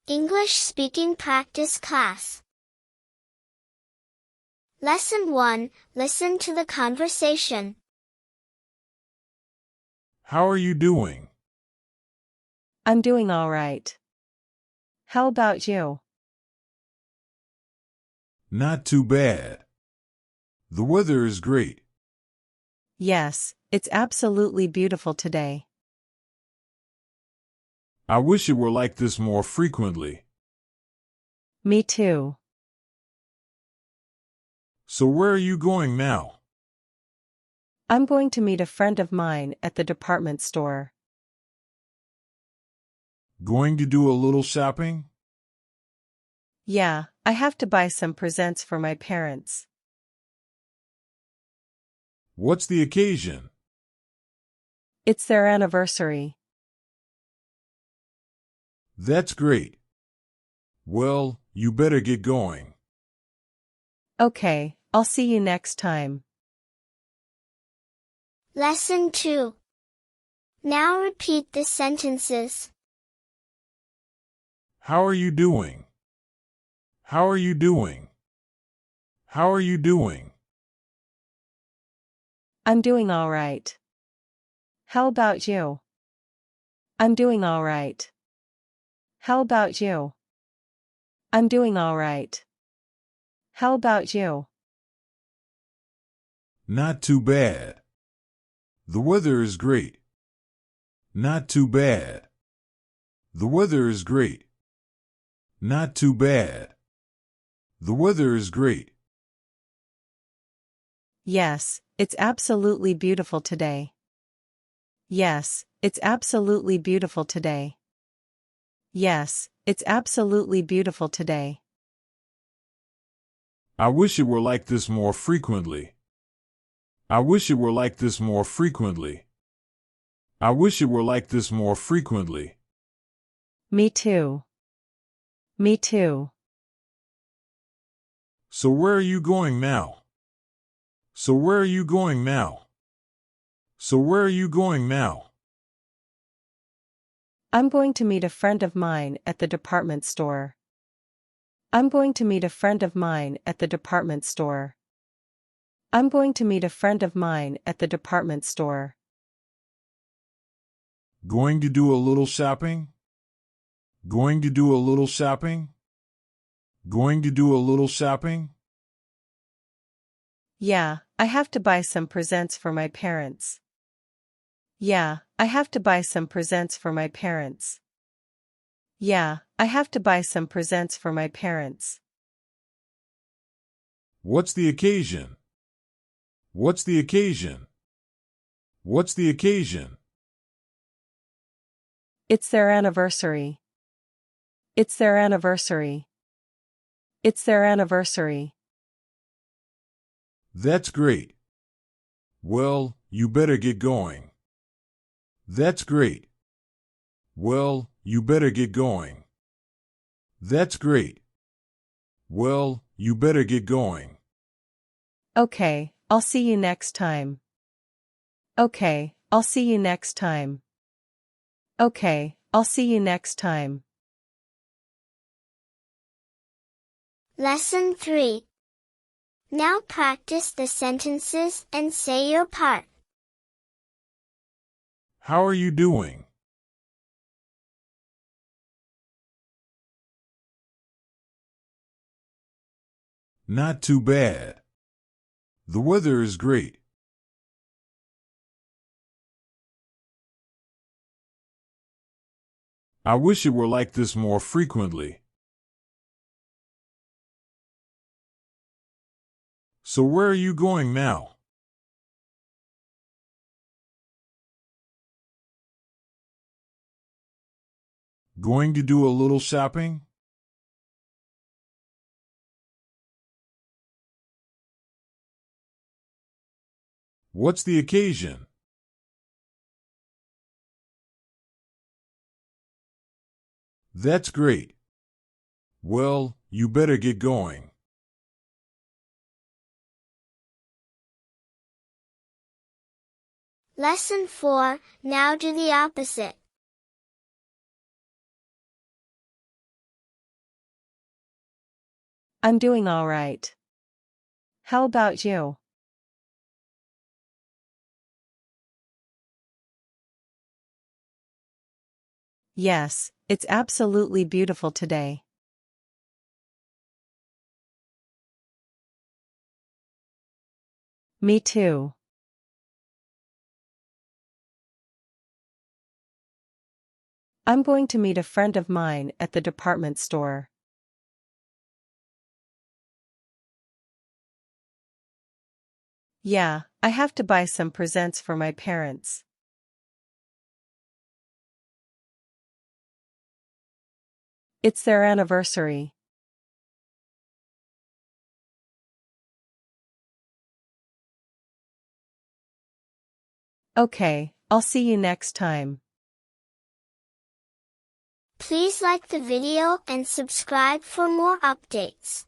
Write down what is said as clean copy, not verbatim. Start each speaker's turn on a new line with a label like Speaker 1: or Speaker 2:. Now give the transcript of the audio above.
Speaker 1: English Speaking Practice Class. Lesson 1, Listen to the conversation.
Speaker 2: How are you doing?
Speaker 3: I'm doing all right. How about you?
Speaker 2: Not too bad. The weather is great.
Speaker 3: Yes, it's absolutely beautiful today.
Speaker 2: I wish it were like this more frequently.
Speaker 3: Me too.
Speaker 2: So where are you going now?
Speaker 3: I'm going to meet a friend of mine at the department store.
Speaker 2: Going to do a little shopping?
Speaker 3: Yeah, I have to buy some presents for my parents.
Speaker 2: What's the occasion?
Speaker 3: It's their anniversary.
Speaker 2: That's great. Well, you better get going.
Speaker 3: Okay, I'll see you next time.
Speaker 1: Lesson 2. Now repeat the sentences.
Speaker 2: How are you doing? How are you doing? How are you doing?
Speaker 3: I'm doing all right. How about you? I'm doing all right. How about you? I'm doing all right. How about you?
Speaker 2: Not too bad. The weather is great. Not too bad. The weather is great. Not too bad. The weather is great.
Speaker 3: Yes, it's absolutely beautiful today. Yes, it's absolutely beautiful today. Yes, it's absolutely beautiful today.
Speaker 2: I wish it were like this more frequently. I wish it were like this more frequently. I wish it were like this more frequently.
Speaker 3: Me too. Me too.
Speaker 2: So where are you going now? So where are you going now? So where are you going now?
Speaker 3: I'm going to meet a friend of mine at the department store. I'm going to meet a friend of mine at the department store. I'm going to meet a friend of mine at the department store.
Speaker 2: Going to do a little shopping? Going to do a little shopping? Going to do a little shopping?
Speaker 3: Yeah, I have to buy some presents for my parents. Yeah, I have to buy some presents for my parents. Yeah, I have to buy some presents for my parents.
Speaker 2: What's the occasion? What's the occasion? What's the occasion?
Speaker 3: It's their anniversary. It's their anniversary. It's their anniversary.
Speaker 2: That's great. Well, you better get going. That's great. Well, you better get going. That's great. Well, you better get going.
Speaker 3: Okay, I'll see you next time. Okay, I'll see you next time. Okay, I'll see you next time.
Speaker 1: Lesson 3. Now practice the sentences and say your part.
Speaker 2: How are you doing? Not too bad. The weather is great. I wish it were like this more frequently. So where are you going now? Going to do a little shopping? What's the occasion? That's great. Well, you better get going.
Speaker 1: Lesson 4. Now do the opposite.
Speaker 3: I'm doing all right. How about you? Yes, it's absolutely beautiful today. Me too. I'm going to meet a friend of mine at the department store. Yeah, I have to buy some presents for my parents. It's their anniversary. Okay, I'll see you next time.
Speaker 1: Please like the video and subscribe for more updates.